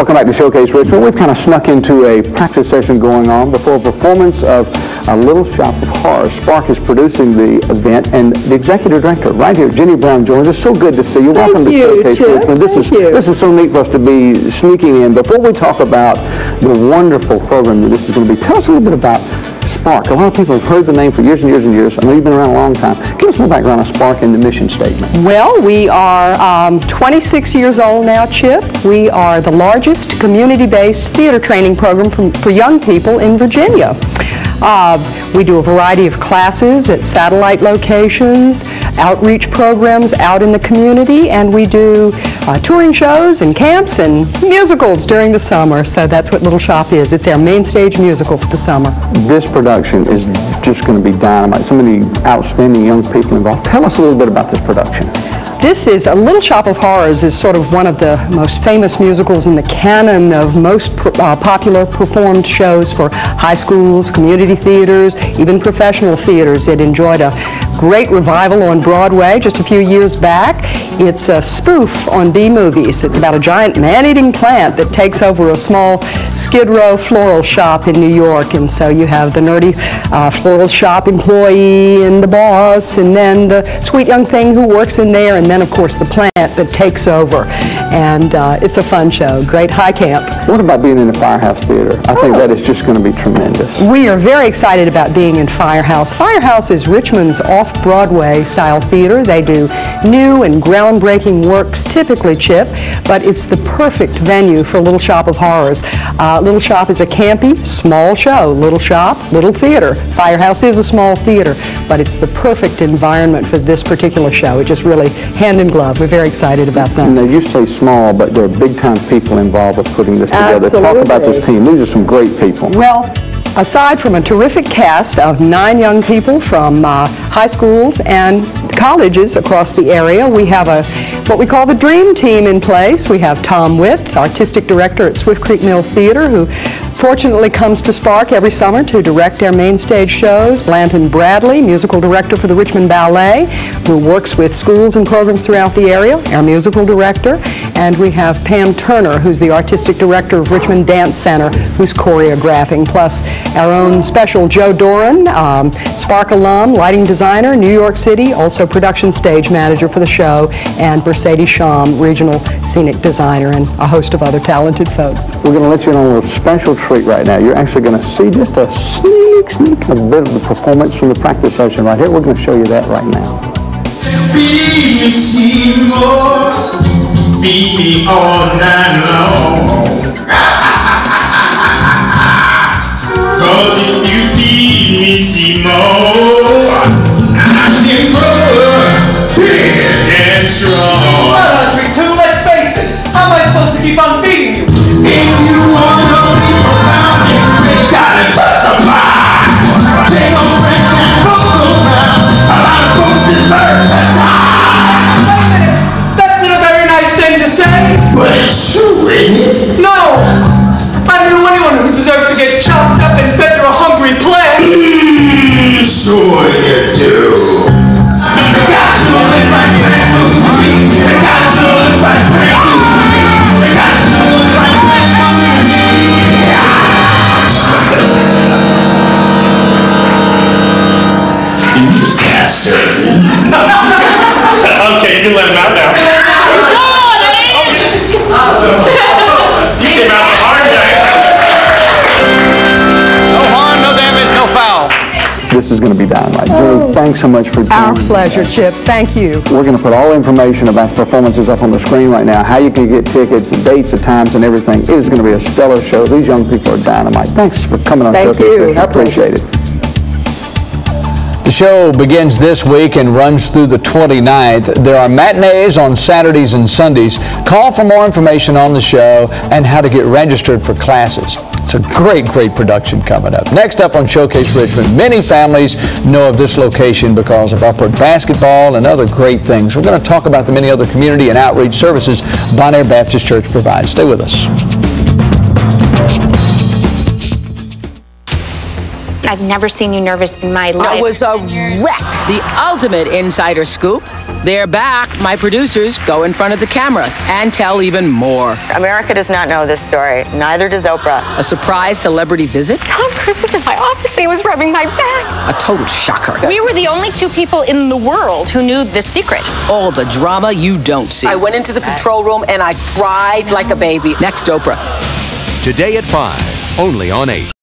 Welcome back to Showcase Richmond. We've kind of snuck into a practice session going on before a performance of A Little Shop of Horrors. SPARC is producing the event, and the executive director right here, Jenny Brown, joins us. So good to see you. Welcome to Showcase Richmond. This is so neat for us to be sneaking in. Before we talk about the wonderful program that this is going to be, tell us a little bit about SPARC. A lot of people have heard the name for years and years and years. I know you've been around a long time. Give us more background on SPARC and the mission statement. Well, we are 26 years old now, Chip. We are the largest community-based theater training program for young people in Virginia. We do a variety of classes at satellite locations, outreach programs out in the community, and we do touring shows and camps and musicals during the summer. So that's what Little Shop is. It's our main stage musical for the summer. This production is just going to be dynamite. So many outstanding young people involved. Tell us a little bit about this production. This is A Little Shop of Horrors is sort of one of the most famous musicals in the canon of most popular performed shows for high schools, community theaters, even professional theaters. It enjoyed a great revival on Broadway just a few years back. It's a spoof on B-movies. It's about a giant man-eating plant that takes over a small Skid Row floral shop in New York, and so you have the nerdy floral shop employee and the boss, and then the sweet young thing who works in there, and then of course the plant that takes over. And it's a fun show, great high camp. What about being in the Firehouse Theater? I think that is just going to be tremendous. We are very excited about being in Firehouse. Firehouse is Richmond's off-Broadway style theater. They do new and groundbreaking works, typically, Chip, but it's the perfect venue for Little Shop of Horrors. Little Shop is a campy, small show. Little Shop, little theater. Firehouse is a small theater, but it's the perfect environment for this particular show. It just really hand in glove. We're very excited about that. Now, you say small, but there are big-time people involved with putting this together. Absolutely. Talk about this team. These are some great people. Well, aside from a terrific cast of 9 young people from high schools and colleges across the area, we have what we call the Dream Team in place. We have Tom Witt, artistic director at Swift Creek Mill Theater, who fortunately comes to SPARC every summer to direct our main stage shows. Blanton Bradley, musical director for the Richmond Ballet, who works with schools and programs throughout the area, our musical director. And we have Pam Turner, who's the artistic director of Richmond Dance Center, who's choreographing, plus our own special Joe Doran, SPARC alum, lighting designer, New York City, also production stage manager for the show, and Mercedes Sham, regional scenic designer, and a host of other talented folks. We're going to let you in on a little special treat right now. You're actually going to see just a sneak a bit of the performance from the practice session right here. We're going to show you that right now. Be Seymour, feed me all night long. Cause if you feed me Seymour, I can grow big and strong. Well, Audrey, too, let's face it. How am I supposed to keep on feeding you? If you wanna be around me, you gotta justify. Take a break and look around. A lot of folks deserve to die. Wait a minute. That's not a very nice thing to say. But it's true, isn't it? No. I don't know anyone who deserves to get chopped up and fed to a hungry plant. Sure you do. The guy sure looks like bamboo to me. The guy sure looks like bamboo to me. The guy sure looks like bamboo to me. Newscaster. Okay, you can let him out now. You came out the hard day. No harm, no damage, no foul. This is going to be dynamite. Jenny, thanks so much for joining. Our pleasure, Chip. Thank you. We're going to put all the information about the performances up on the screen right now, how you can get tickets, the dates, the times, and everything. It is going to be a stellar show. These young people are dynamite. Thanks for coming on Thank Showcase you. Richmond. I appreciate it. The show begins this week and runs through the 29th. There are matinees on Saturdays and Sundays. Call for more information on the show and how to get registered for classes. It's a great production coming up. Next up on Showcase Richmond, many families know of this location because of upward basketball and other great things. We're going to talk about the many other community and outreach services Bon Air Baptist Church provides. Stay with us. I've never seen you nervous in my life. It was a wreck. The ultimate insider scoop. They're back. My producers go in front of the cameras and tell even more. America does not know this story. Neither does Oprah. A surprise celebrity visit. Tom Cruise was in my office and he was rubbing my back. A total shocker. We were the only two people in the world who knew the secrets. All the drama you don't see. I went into the control room and I cried like a baby. Next, Oprah. Today at 5, only on 8.